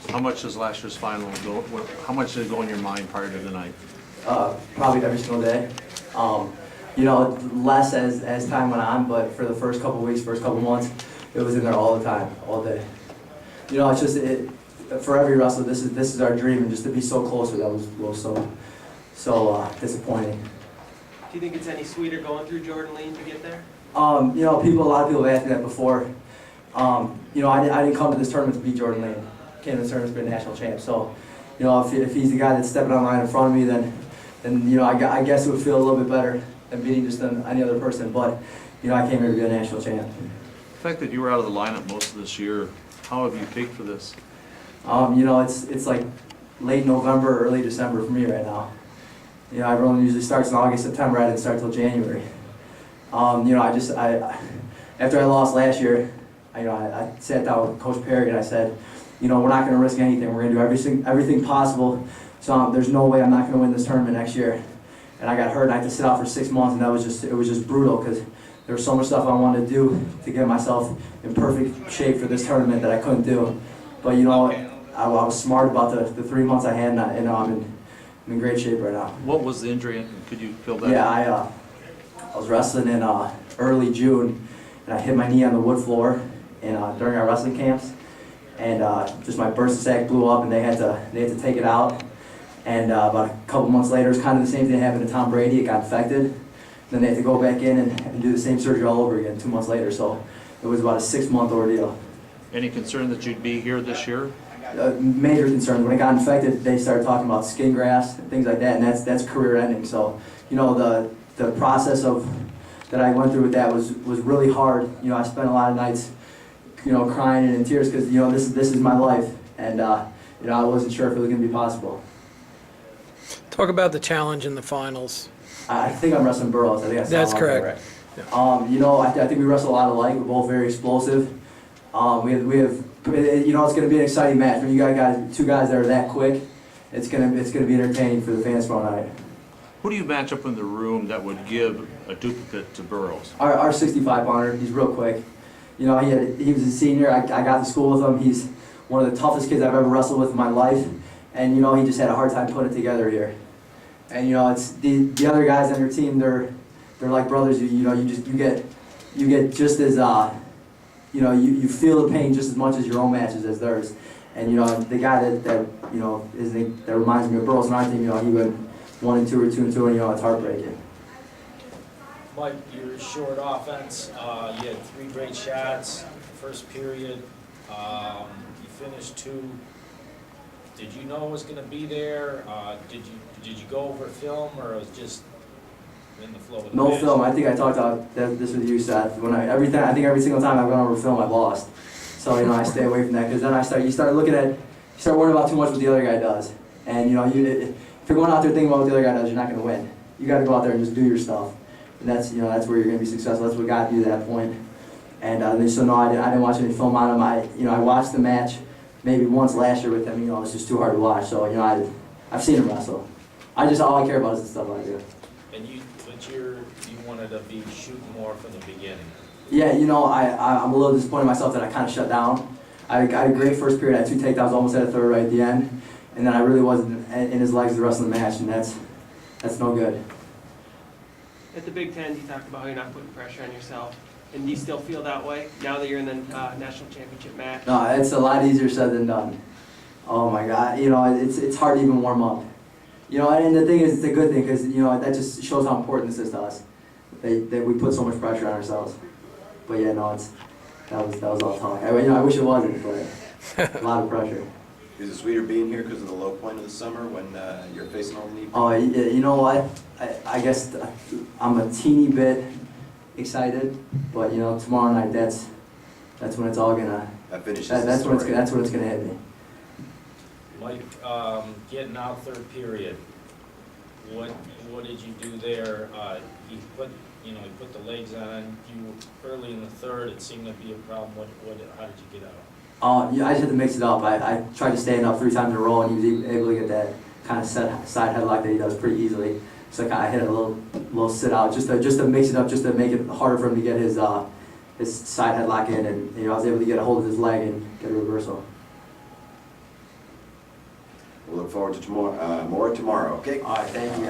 How much does last year's final go? How much did it go in your mind prior to tonight? Probably every single day. You know, less as time went on, but for the first couple weeks, first couple months, it was in there all the time, all day. You know, it's just for every wrestler, this is our dream, and just to be so close to that was so disappointing. Do you think it's any sweeter going through Jordan Lane to get there? You know, a lot of people have asked me that before. You know, I didn't come to this tournament to beat Jordan Lane. I came to this tournament to be a national champ. So, you know, if he's the guy that's stepping on the line in front of me, then you know, I guess it would feel a little bit better than beating just any other person. But, you know, I came here to be a national champ. The fact that you were out of the lineup most of this year, how have you peaked for this? You know, it's like late November, early December for me right now. You know, everyone usually starts in August, September. I didn't start till January. You know, after I lost last year, I sat down with Coach Perry and I said, you know, we're not going to risk anything. We're going to do everything possible. So there's no way I'm not going to win this tournament next year. And I got hurt and I had to sit out for 6 months, and it was just brutal because there was so much stuff I wanted to do to get myself in perfect shape for this tournament that I couldn't do. But you know, I was smart about the 3 months I had, and I'm in great shape right now. What was the injury, and could you fill that? Yeah, I was wrestling in early June, and I hit my knee on the wood floor during our wrestling camps, and just my bursa sac blew up, and they had to take it out. And about a couple months later, it was kind of the same thing that happened to Tom Brady. It got infected. Then they had to go back in and do the same surgery all over again 2 months later. So it was about a 6-month ordeal. Any concern that you'd be here this year? Major concern. When it got infected, they started talking about skin grafts and things like that, and that's career ending. So, you know, the process that I went through with that was really hard. You know, I spent a lot of nights, you know, crying and in tears because, you know, this is my life, and you know, I wasn't sure if it was going to be possible. Talk about the challenge in the finals. I think I'm wrestling Burroughs. I think That's correct. You know, I think we wrestle a lot alike. We're both very explosive. We have, you know, it's going to be an exciting match. When you got two guys that are that quick, it's going to be entertaining for the fans tomorrow night. Who do you match up in the room that would give a duplicate to Burroughs? Our 65 pounder, he's real quick. You know, he was a senior. I got to school with him. He's one of the toughest kids I've ever wrestled with in my life, and you know, he just had a hard time putting it together here. And you know, it's the other guys on your team. They're like brothers. You know, you get just as you know, you feel the pain just as much as your own matches as theirs. And you know, the guy that you know that reminds me of Burroughs on our team. You know, he went 1 and 2 or 2 and 2, and you know, it's heartbreaking. Mike, your short offense. You had 3 great shots. First period, you finished 2. Did you know it was going to be there? Did you go over film, or it was just in the flow of the No match? film. I think I talked about this with you, Seth. I think every single time I've gone over film, I've lost. So you know, I stay away from that because then you start worrying about too much what the other guy does, and you know, if you're going out there thinking about what the other guy does, you're not going to win. You got to go out there and just do your stuff, and that's where you're going to be successful. That's what got you to that point. And so no, I didn't watch any film on him. I watched the match maybe once last year with him. You know, it's just too hard to watch. So you know, I've seen him wrestle. All I care about is the stuff I do. And you wanted to be shooting more from the beginning. Yeah, you know, I'm a little disappointed in myself that I kind of shut down. I had a great first period. I had 2 takedowns, almost at a third right at the end, and then I really wasn't in his legs the rest of the match, and that's no good. At the Big Ten, you talked about how you're not putting pressure on yourself. And do you still feel that way now that you're in the national championship match? No, it's a lot easier said than done. Oh my God, you know, it's hard to even warm up. You know, and the thing is, it's a good thing because you know that just shows how important this is to us. That we put so much pressure on ourselves. But yeah, no, that was all talk. You know, I wish it wasn't, but a lot of pressure. Is it sweeter being here because of the low point of the summer when you're facing all the knee? Oh, you know what? I guess I'm a teeny bit excited, but you know, tomorrow night that's when it's all gonna. That finishes that's the when story. that's when it's gonna hit me. Mike, getting out third period, what did you do there? He put the legs on you early in the third. It seemed to be a problem. How did you get out? Yeah, I just had to mix it up. I tried to stand up 3 times in a row, and he was able to get that kind of side headlock that he does pretty easily. So I hit a little sit out just to mix it up, just to make it harder for him to get his side headlock in, and you know, I was able to get a hold of his leg and get a reversal. We'll look forward to more tomorrow, okay? All right, thank you.